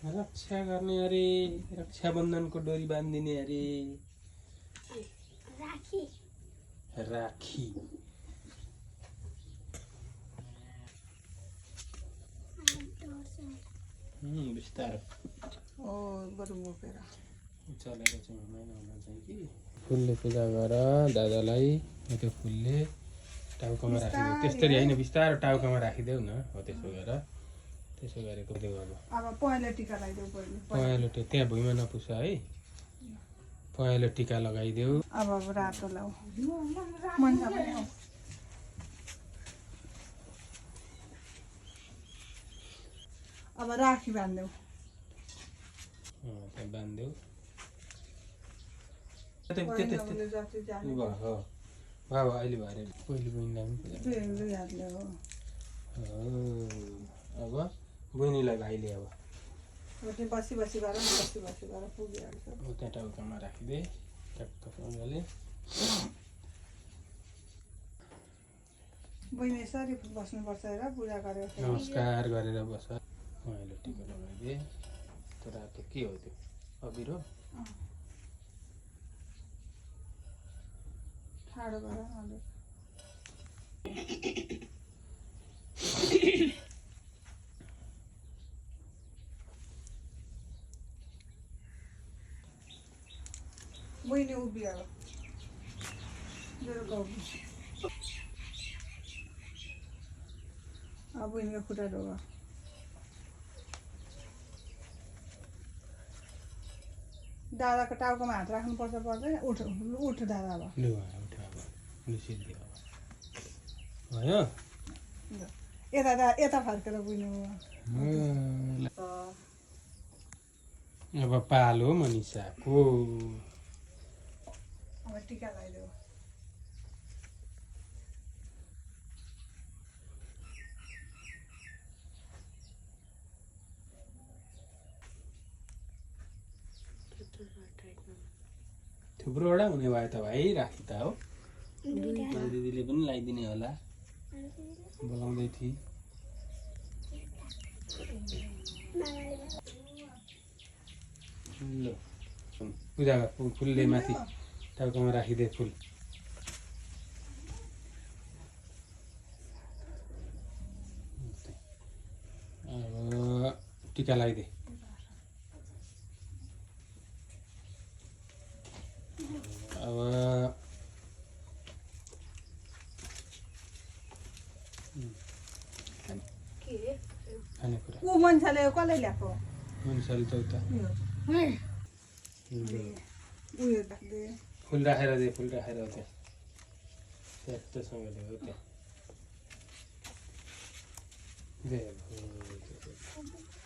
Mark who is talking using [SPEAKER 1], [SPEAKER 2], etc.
[SPEAKER 1] रक्षा गर्ने अरे रक्षाबन्धनको डोरी बाँधिदिने अरे
[SPEAKER 2] राखी
[SPEAKER 1] राखी बिस्तारो
[SPEAKER 3] बरु बोकेर
[SPEAKER 1] चलेको चाहिँ हुँदैन हुन चाहिँ कि फुलले पूजा गर दादालाई त्यो फुलले टाउकोमा राखिदेऊ त्यसरी होइन बिस्तारो टाउकोमा राखिदेऊ न हो त्यसो गरेको देऊ
[SPEAKER 3] अब पहेँलो टिका लगाइदेऊ पहिले
[SPEAKER 1] पहेँलो त्यहाँ भुइँमा नपुग्छ है पहेँलो टिका लगाइदेऊ
[SPEAKER 3] अब रातो लाऊ मन्सा पनि आऊ। अब राखी बाँध्देऊ
[SPEAKER 1] त्यहाँ बाँधिदेऊ
[SPEAKER 3] पहेँलोले जति जाने
[SPEAKER 1] भयो अहिले भयो अरे पहिले बहिनीलाई पनि पूजा
[SPEAKER 3] दुई हातले हो
[SPEAKER 1] अब बहिनीलाई भाइले अब
[SPEAKER 3] त्यो बसी बसी गर पुगिहाल्छ।
[SPEAKER 1] त्यहाँ टाउकामा राखिदे टक्कसँगले
[SPEAKER 3] बहिनी यसरी बस्नुपर्छ हेर पूजा गरेर
[SPEAKER 1] नमस्कार गरेर बस पहेँलो टिका लगाइदिए त्यो रातो के हो त्यो अबिरो
[SPEAKER 3] ठाडो गर अलिक बहिनी उभिएर मेरो गाउँ अब बहिनीको खुट्टा ढोग दादाको टाउकोमा हात राख्नुपर्छ पर्दैन उठ दादा अब
[SPEAKER 1] लु उठ अब सिद्धि भयो
[SPEAKER 3] यता फर्केर बुझ्नु
[SPEAKER 1] अब पालो मनिषाको
[SPEAKER 3] अब टिका लगाइदेऊ
[SPEAKER 1] थुप्रोवटा हुने भयो त भाइ राखी त हो दिदीले पनि लगाइदिने होला बोलाउँदै थिए ल पूजा फुलले माथि टाउकोमा राखिदे फुल अब टिका लगाइदे अब खानेकुरा
[SPEAKER 3] ऊ मान्छेले कसले ल्याएको
[SPEAKER 1] मनिषाले चौता
[SPEAKER 3] उयो राख्दे
[SPEAKER 1] फुल राखेर दे फुल राखेर हो त्यहाँ स्याक्टसँगले हो त्यहाँ